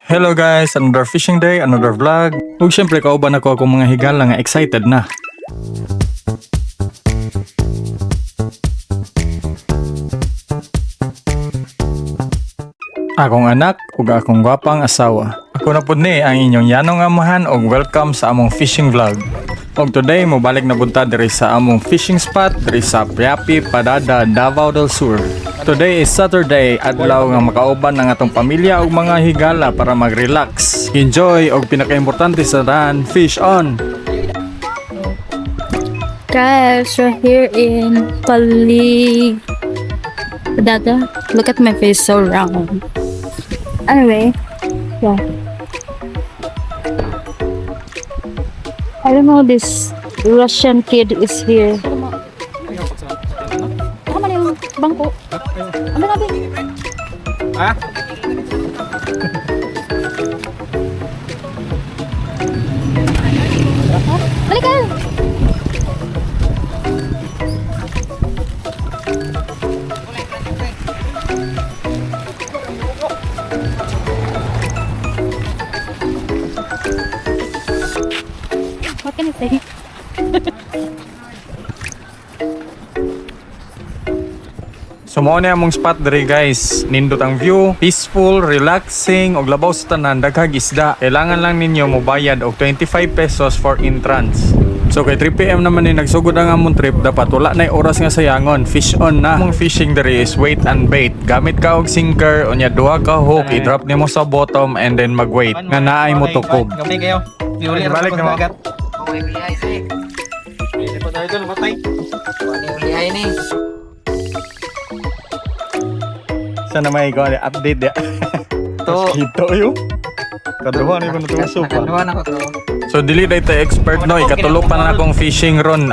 Hello guys, another fishing day, another vlog. Ug syempre kauban ako akong mga higala nga excited na. Akong anak ug akong gwapang asawa. Ako na pud ni ang inyong yanong amahan ug welcome sa among fishing vlog. Og today mobalik na bunta diri sa among fishing spot diri sa Piapi, Padada, Davao del Sur. Today is Saturday, adlaw nga makauban ang atong pamilya ug mga higala para mag-relax, enjoy og pinakaimportante sa tanan, fish on. Guys, we're here in Padada. Look at my face, so round. Anyway, yeah. I don't know, this Russian kid is here. Tama na yung bangko. Ano na ba? Ha? Balik ka! What can I say? So mao ni among spot diri guys. Nindot ang view, peaceful, relaxing og labaw sa tanan, daghang isda. Kailangan lang ninyo mobayad og 25 pesos for entrance. So kay 3 PM naman ni nagsugod ang among trip, dapat wala na oras nga sayangon, fish on na. Among fishing diri is wait and bait. Gamit ka og sinker, unya duha ka hook, i-drop nimo sa bottom and then mag-wait nga naay mo tukob. Gamay kayo. Balik na mo. Okay, ulihay sih. Hindi pa tayo doon, matay. Ulihay ni. Sana may ikaw update ya. To. Ito yung kaduhan ni ko natuso pa. Nakaduhan ako to. So dili day ta expert no, ikatulo pa na akong fishing ron.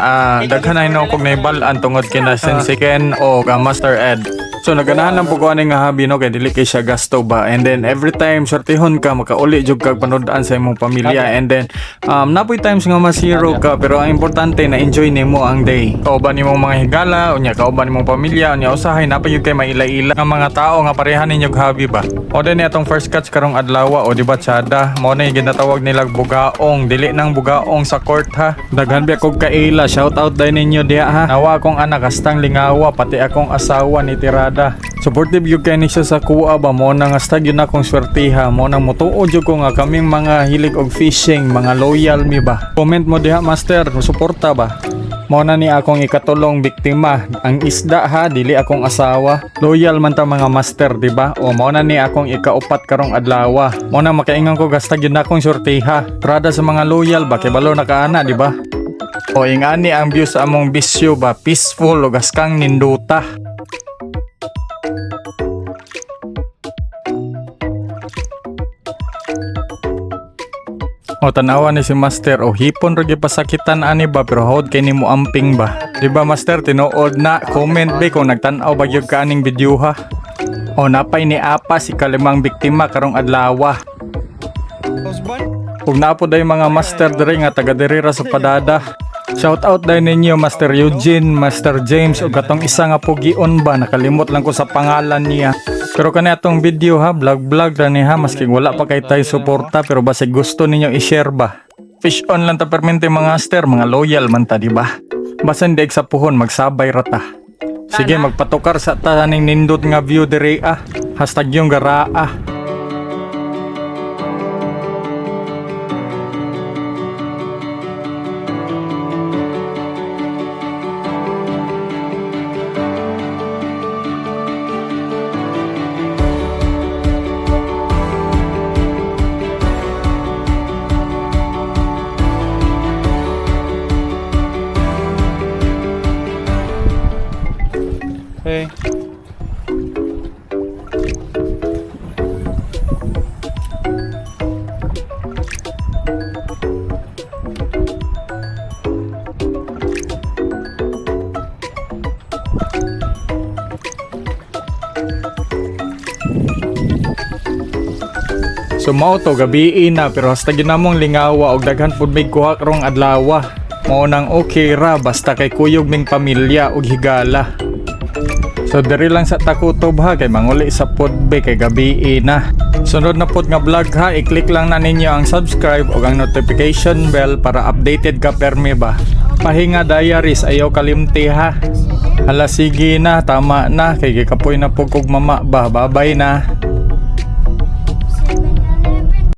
Daghan na kog naibalan tungod kina Sensiken o Master Ed. So naganahan lang po ko ani nga habi no, kay dili kay siya gasto ba. And then every time sortihon ka makauli jud kag panood-an sa imong pamilya. And then napoy times nga masiro ka, pero ang importante na enjoy nimo ang day. Kauban nimo mga higala, unya kauban nimo pamilya, unya usahay napay kay maila-ila nga mga tao nga parehan ninyo habi ba. O din atong first catch karong adlaw o di ba tsada, mo na ginatawag nila bugaong, dili nang bugaong sa court ha. Daghan bi kog kaila, shout out day ninyo diha ha. Nawa akong anak kastang lingawa, pati akong asawa ni Tirada. Supportive yung kani siya sa kuha ba, mo nang hastag yun akong swertiha, mo nang mutuod yun ko nga kaming mga hilig og fishing, mga loyal mi ba. Comment mo diha master, suporta ba. Mo na ni akong ikatulong biktima, ang isda ha, dili akong asawa. Loyal man ta mga master, di ba? O mo na ni akong ikaupat karong adlaw. Mo na makaingan ko gastag yun akong swertiha. Trada sa mga loyal ba, kay balo nakaana, di ba? O ingani ang view sa among bisyo ba, peaceful o gaskang ninduta. O tanawa ni si Master, o hipon ro pasakitan ani ba, pero hod kay nimo amping ba. Di ba Master, tinuod na, comment ba kung nagtan-aw ba gyud ka aning video ha. O napay ni apa si kalimang biktima karong adlaw. Ug napo day mga master diri nga taga diri ra sa Padada. Shout out day ninyo Master Eugene, Master James ug katong isa nga pugion ba, nakalimot lang ko sa pangalan niya. Pero kani atong video ha, vlog ra ni ha, maski wala pa kay tay suporta, pero basta gusto ninyo i-share ba. Fish on lang ta permente mga master, mga loyal man ta, di ba? Basta hindi sa puhon, magsabay rata. Sige, magpatukar sa taning nindot nga view diri ah. Hashtag yung garaa. Hey. So mao to gabi na, pero hasta ginamong lingawa og daghan pud may kuha karong adlaw. Mao nang okay ra basta kay kuyog ming pamilya og higala. So diri lang sa Takutob ha, kay manguli sa Podbe kay gabi na. Sunod na pod nga vlog ha, i-click lang na ninyo ang subscribe o ang notification bell para updated ka permi ba. Pahinga Diaries, ayaw kalimti ha. Hala sige na, tama na, kay gikapoy na po kog mama ba, babay na.